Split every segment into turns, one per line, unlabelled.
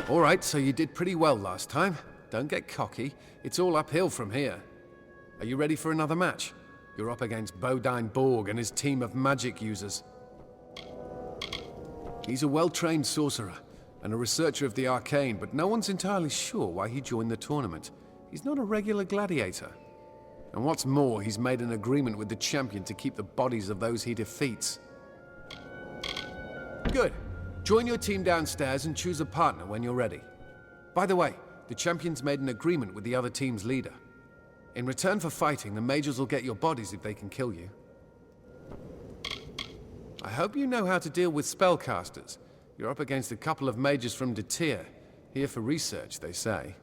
All right, so you did pretty well last time. Don't get cocky. It's all uphill from here. Are you ready for another match? You're up against Bodine Borg and his team of magic users. He's a well-trained sorcerer and a researcher of the arcane, but no one's entirely sure why he joined the tournament. He's not a regular gladiator. And what's more, he's made an agreement with the champion to keep the bodies of those he defeats. Good. Join your team downstairs and choose a partner when you're ready. By the way, the champion's made an agreement with the other team's leader. In return for fighting, the mages will get your bodies if they can kill you. I hope you know how to deal with spellcasters. You're up against a couple of mages from Detir, here for research, they say.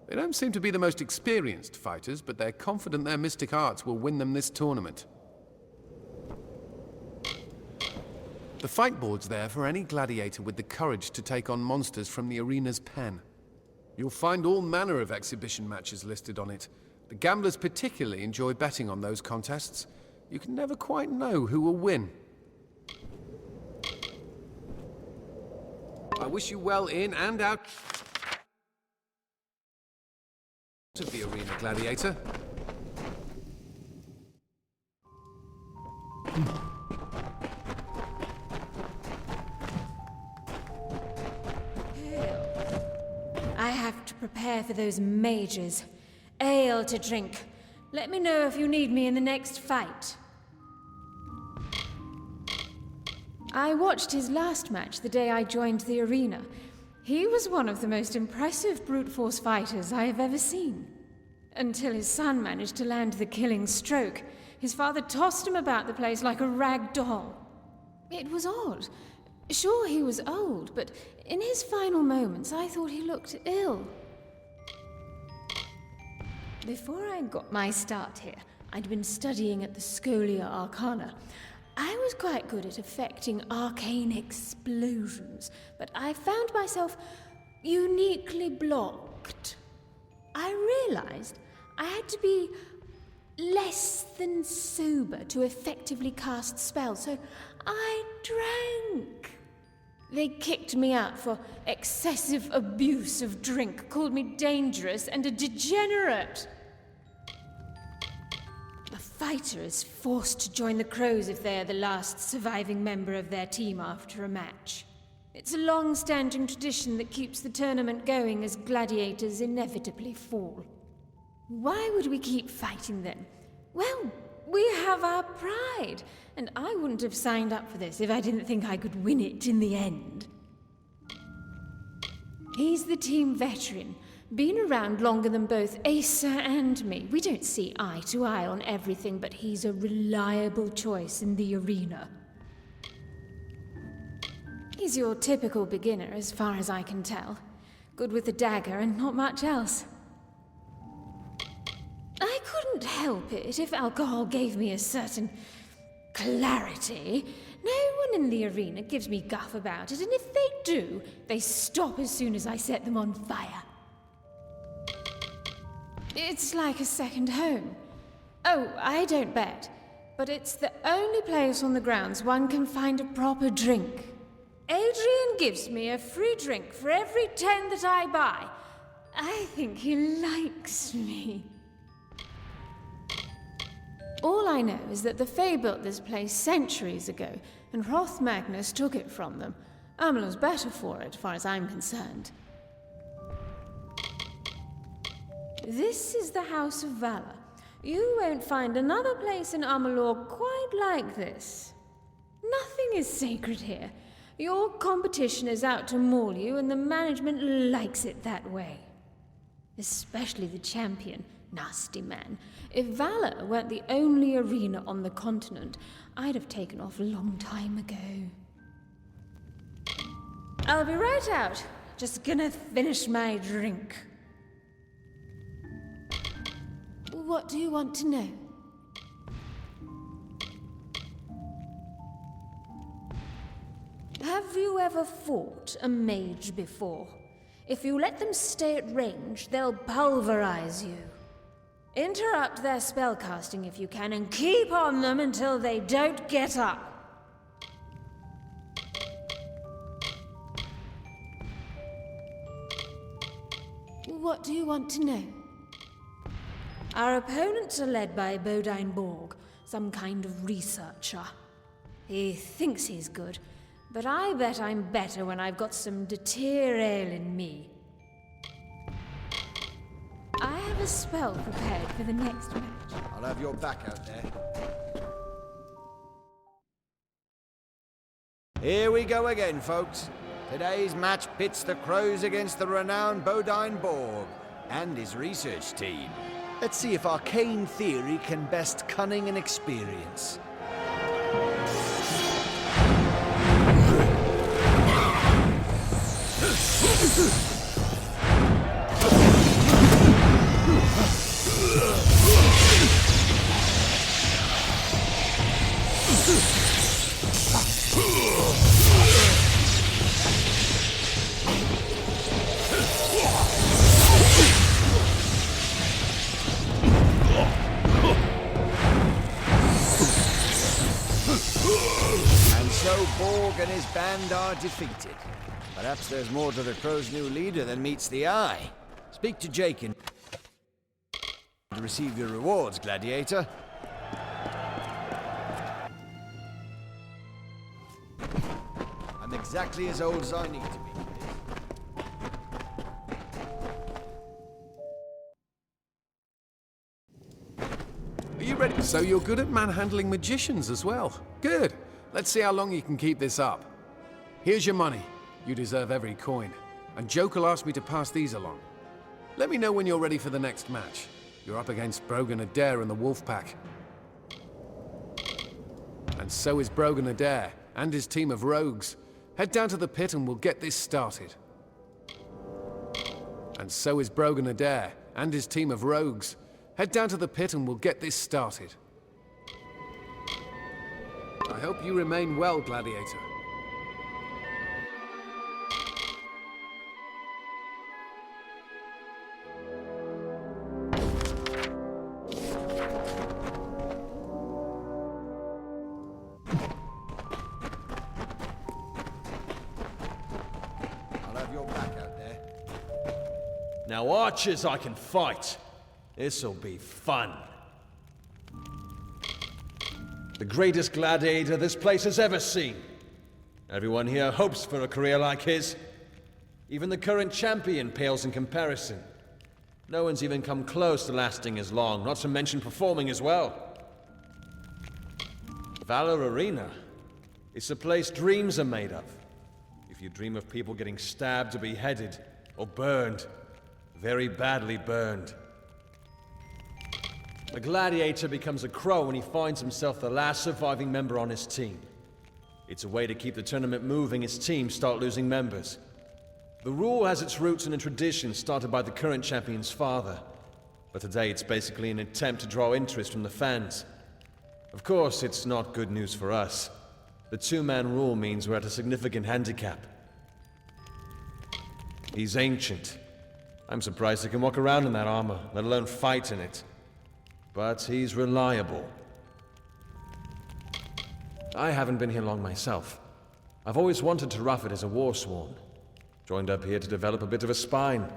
They don't seem to be the most experienced fighters, but they're confident their mystic arts will win them this tournament. The fight board's there for any gladiator with the courage to take on monsters from the arena's pen. You'll find all manner of exhibition matches listed on it. The gamblers particularly enjoy betting on those contests. You can never quite know who will win. I wish you well in and out of the arena, gladiator.
I have to prepare for those mages. Ale to drink. Let me know if you need me in the next fight. I watched his last match the day I joined the arena. He was one of the most impressive brute force fighters I have ever seen. Until his son managed to land the killing stroke. His father tossed him about the place like a rag doll. It was odd. Sure, he was old, but in his final moments I thought he looked ill. Before I got my start here, I'd been studying at the Scholia Arcana. I was quite good at affecting arcane explosions, but I found myself uniquely blocked. I realized I had to be less than sober to effectively cast spells, so I drank. They kicked me out for excessive abuse of drink, called me dangerous and a degenerate. A fighter is forced to join the Crows if they are the last surviving member of their team after a match. It's a long-standing tradition that keeps the tournament going as gladiators inevitably fall. Why would we keep fighting then? Well, we have our pride, and I wouldn't have signed up for this if I didn't think I could win it in the end. He's the team veteran, been around longer than both Asa and me. We don't see eye to eye on everything, but he's a reliable choice in the arena. He's your typical beginner, as far as I can tell. Good with the dagger and not much else. I couldn't help it if alcohol gave me a certain clarity. No one in the arena gives me guff about it, and if they do, they stop as soon as I set them on fire. It's like a second home. Oh, I don't bet, but it's the only place on the grounds one can find a proper drink. Adrian gives me a free drink for every 10 that I buy. I think he likes me. All I know is that the Fae built this place centuries ago, and Hroth Magnus took it from them. Amalur's better for it, as far as I'm concerned. This is the House of Valor. You won't find another place in Amalur quite like this. Nothing is sacred here. Your competition is out to maul you, and the management likes it that way. Especially the champion. Nasty man. If Valor weren't the only arena on the continent, I'd have taken off a long time ago. I'll be right out. Just gonna finish my drink. What do you want to know? Have you ever fought a mage before? If you let them stay at range, they'll pulverize you. Interrupt their spellcasting if you can, and keep on them until they don't get up. what do you want to know? Our opponents are led by Bodine Borg, some kind of researcher. He thinks he's good, but I bet I'm better when I've got some deter ale in me. I have a spell prepared for the next match.
I'll have your back out there. Here we go again, folks. Today's match pits the Crows against the renowned Bodine Borg and his research team. Let's see if arcane theory can best cunning and experience. So Borg and his band are defeated. Perhaps there's more to the Crow's new leader than meets the eye. Speak to Jake and to receive your rewards, Gladiator. I'm exactly as old as I need to be.
Are you ready? So you're good at manhandling magicians as well. Good. Let's see how long you can keep this up. Here's your money. You deserve every coin. And Joker asked me to pass these along. Let me know when you're ready for the next match. You're up against Brogan Adair and the Wolfpack. And so is Brogan Adair and his team of rogues. Head down to the pit and we'll get this started. And so is Brogan Adair and his team of rogues. Head down to the pit and we'll get this started. I hope you remain well, Gladiator.
I'll have your back out there.
Now, archers I can fight. This'll be fun. The greatest gladiator this place has ever seen. Everyone here hopes for a career like his. Even the current champion pales in comparison. No one's even come close to lasting as long, not to mention performing as well. Valor Arena. It's a place dreams are made of. If you dream of people getting stabbed or beheaded, or burned, very badly burned. A gladiator becomes a crow when he finds himself the last surviving member on his team. It's a way to keep the tournament moving as teams start losing members. The rule has its roots in a tradition started by the current champion's father, but today it's basically an attempt to draw interest from the fans. Of course, it's not good news for us. The two-man rule means we're at a significant handicap. He's ancient. I'm surprised he can walk around in that armor, let alone fight in it. But he's reliable. I haven't been here long myself. I've always wanted to rough it as a warsworn. Joined up here to develop a bit of a spine.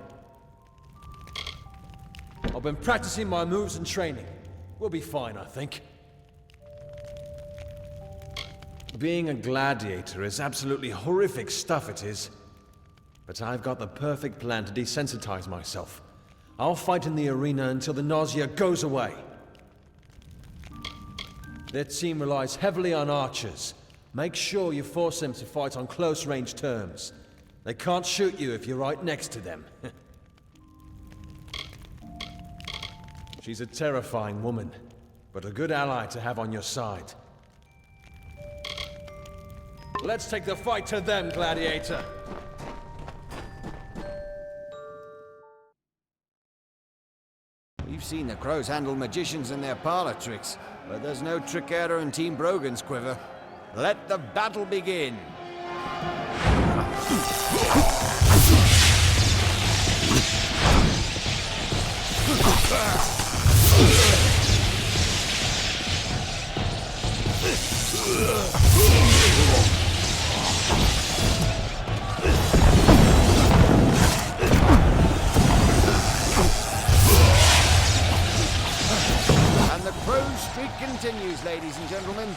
I've been practicing my moves and training. We'll be fine, I think. Being a gladiator is absolutely horrific stuff, it is. But I've got the perfect plan to desensitize myself. I'll fight in the arena until the nausea goes away. Their team relies heavily on archers. Make sure you force them to fight on close-range terms. They can't shoot you if you're right next to them. She's a terrifying woman, but a good ally to have on your side. Let's take the fight to them, Gladiator!
We've seen the Crows handle magicians and their parlor tricks, but there's no trick error in Team Brogan's quiver. Let the battle begin! Pro streak continues, ladies and gentlemen.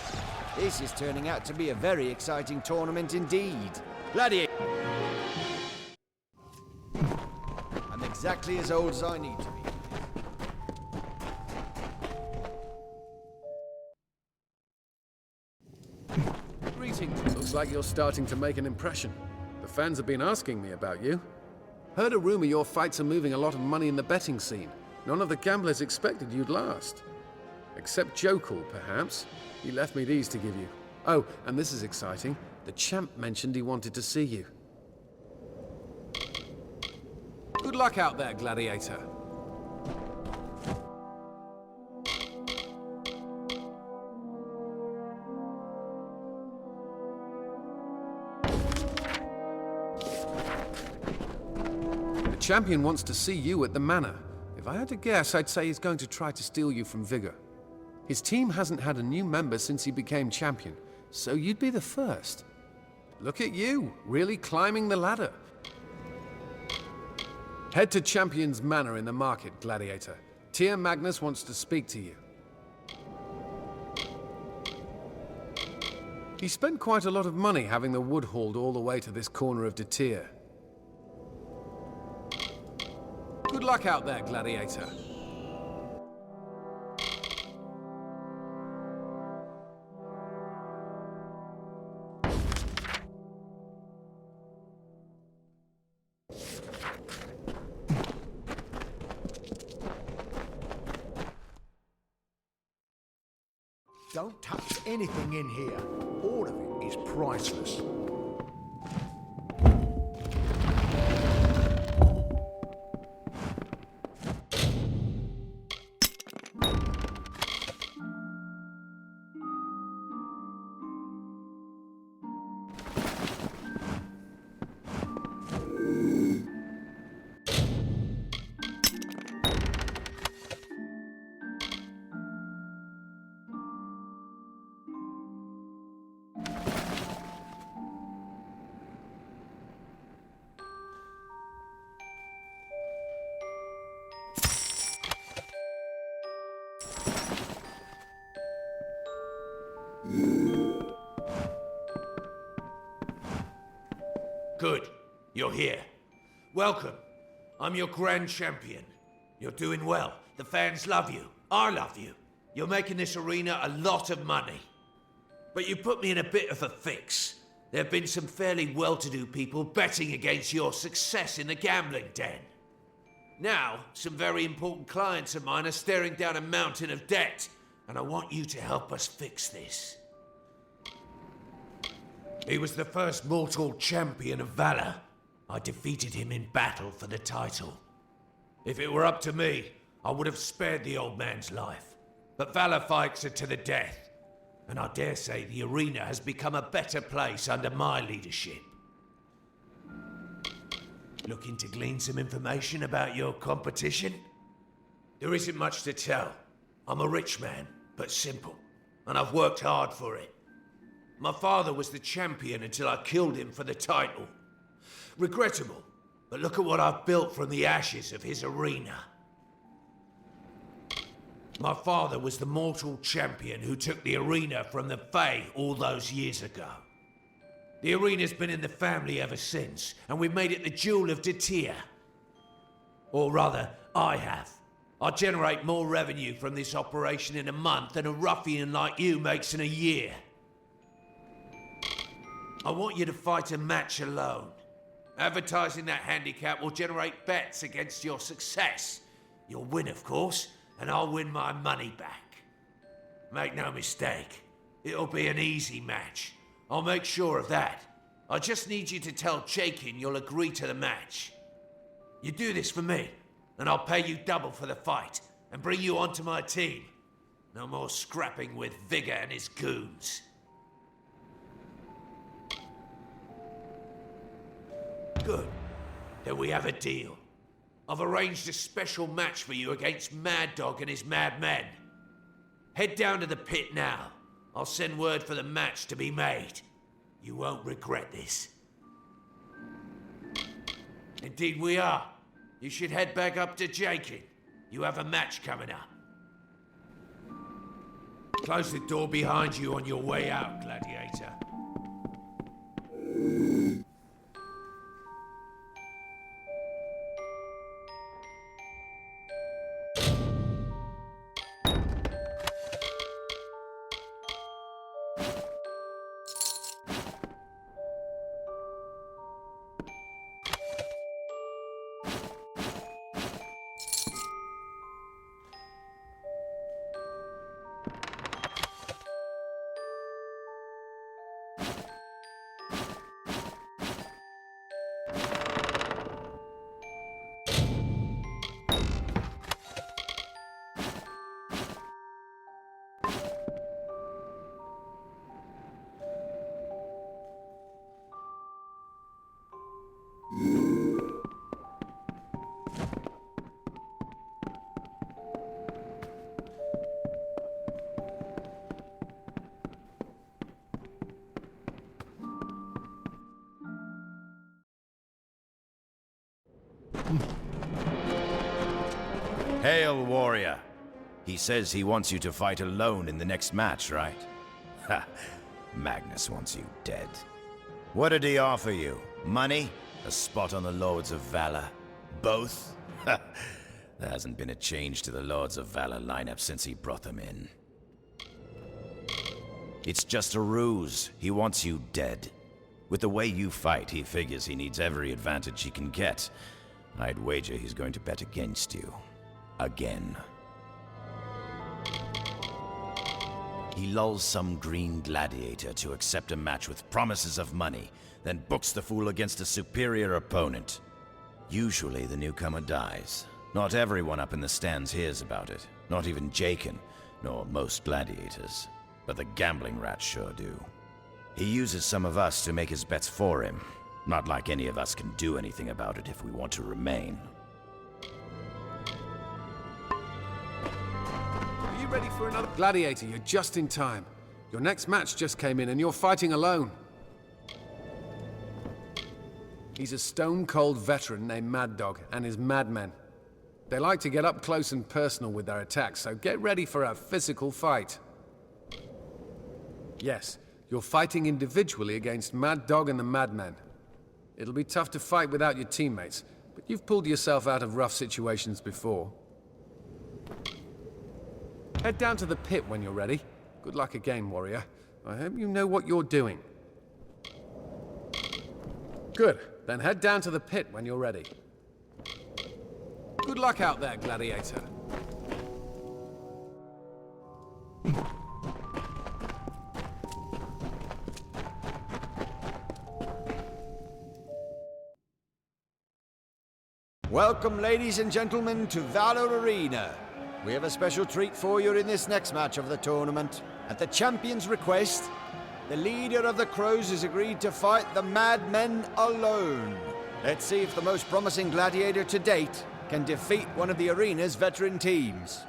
This is turning out to be a very exciting tournament indeed. Gladiator. I'm exactly as old as I need to be.
Greetings. Looks like you're starting to make an impression. The fans have been asking me about you. Heard a rumor your fights are moving a lot of money in the betting scene. None of the gamblers expected you'd last. Except Jokul, perhaps. He left me these to give you. Oh, and this is exciting. The champ mentioned he wanted to see you. Good luck out there, Gladiator. The champion wants to see you at the manor. If I had to guess, I'd say he's going to try to steal you from Vigor. His team hasn't had a new member since he became champion, so you'd be the first. Look at you, really climbing the ladder. Head to Champion's Manor in the market, Gladiator. Tyr Magnus wants to speak to you. He spent quite a lot of money having the wood hauled all the way to this corner of De Tyr. Good luck out there, Gladiator.
Don't touch anything in here. All of it is priceless.
Good. You're here. Welcome. I'm your Grand Champion. You're doing well. The fans love you. I love you. You're making this arena a lot of money. But you put me in a bit of a fix. There have been some fairly well-to-do people betting against your success in the gambling den. Now, some very important clients of mine are staring down a mountain of debt, and I want you to help us fix this. He was the first mortal champion of valor. I defeated him in battle for the title. If it were up to me, I would have spared the old man's life. But valor fights are to the death, and I dare say the arena has become a better place under my leadership. Looking to glean some information about your competition? There isn't much to tell. I'm a rich man, but simple, and I've worked hard for it. My father was the champion until I killed him for the title. Regrettable, but look at what I've built from the ashes of his arena. My father was the mortal champion who took the arena from the Fae all those years ago. The arena's been in the family ever since, and we've made it the jewel of De Tyr. Or rather, I have. I generate more revenue from this operation in a month than a ruffian like you makes in a year. I want you to fight a match alone. Advertising that handicap will generate bets against your success. You'll win, of course, and I'll win my money back. Make no mistake, it'll be an easy match. I'll make sure of that. I just need you to tell Chaikin you'll agree to the match. You do this for me, and I'll pay you double for the fight, and bring you onto my team. No more scrapping with Vigor and his goons. Good. Then we have a deal. I've arranged a special match for you against Mad Dog and his mad men. Head down to the pit now. I'll send word for the match to be made. You won't regret this. Indeed we are. You should head back up to Jakin. You have a match coming up. Close the door behind you on your way out, gladiator.
Hail, warrior. He says he wants you to fight alone in the next match, right? Ha! Magnus wants you dead. What did he offer you? Money? A spot on the Lords of Valor? Both? Ha! There hasn't been a change to the Lords of Valor lineup since he brought them in. It's just a ruse. He wants you dead. With the way you fight, he figures he needs every advantage he can get. I'd wager he's going to bet against you. Again. He lulls some green gladiator to accept a match with promises of money, then books the fool against a superior opponent. Usually the newcomer dies. Not everyone up in the stands hears about it. Not even Jakin, nor most gladiators. But the gambling rats sure do. He uses some of us to make his bets for him. Not like any of us can do anything about it if we want to remain.
Are you ready for another? Gladiator, you're just in time. Your next match just came in and you're fighting alone. He's a stone-cold veteran named Mad Dog and his madmen. They like to get up close and personal with their attacks, so get ready for a physical fight. Yes, you're fighting individually against Mad Dog and the Madmen. It'll be tough to fight without your teammates, but you've pulled yourself out of rough situations before. Head down to the pit when you're ready. Good luck again, warrior. I hope you know what you're doing. Good. Then head down to the pit when you're ready. Good luck out there, gladiator.
Welcome, ladies and gentlemen, to Valor Arena. We have a special treat for you in this next match of the tournament. At the champion's request, the leader of the Crows has agreed to fight the Madmen alone. Let's see if the most promising gladiator to date can defeat one of the arena's veteran teams.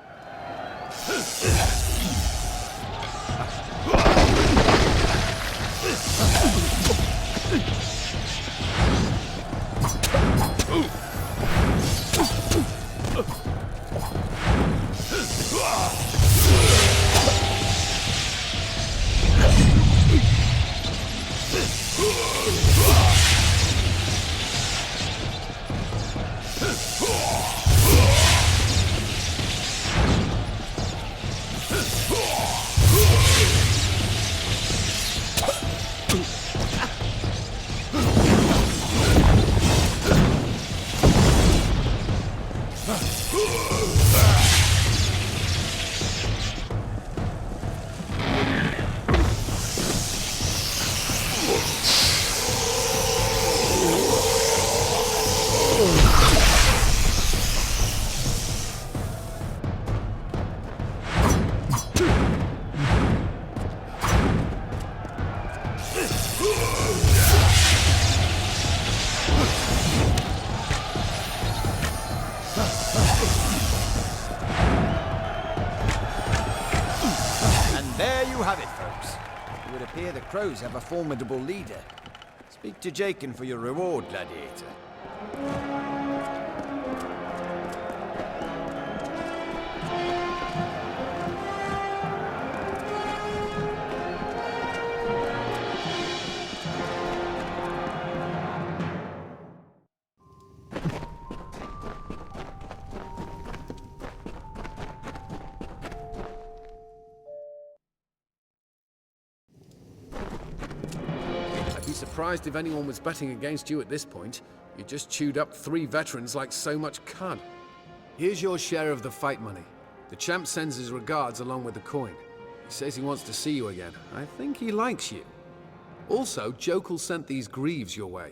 The Crows have a formidable leader. Speak to Jakin for your reward, gladiator.
surprised if anyone was betting against you at this point. You just chewed up 3 veterans like so much cud. Here's your share of the fight money. The champ sends his regards along with the coin. He says he wants to see you again. I think he likes you. Also, Jokul sent these greaves your way.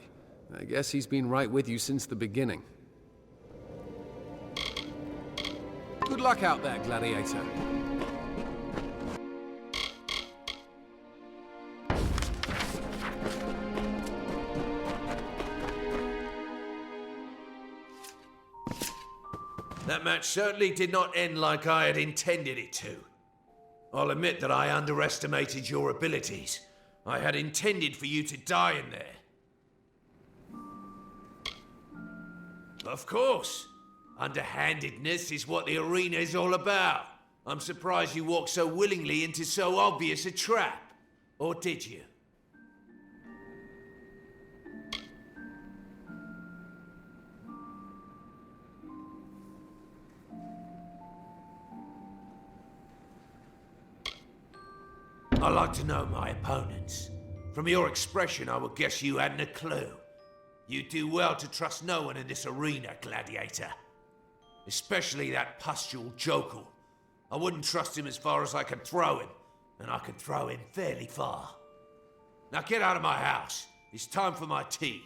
I guess he's been right with you since the beginning. Good luck out there, gladiator.
That match certainly did not end like I had intended it to. I'll admit that I underestimated your abilities. I had intended for you to die in there. Of course. Underhandedness is what the arena is all about. I'm surprised you walked so willingly into so obvious a trap. Or did you? I like to know my opponents. From your expression, I would guess you hadn't a clue. You do well to trust no one in this arena, gladiator. Especially that pustule Jokul. I wouldn't trust him as far as I could throw him, and I could throw him fairly far. Now get out of my house. It's time for my tea.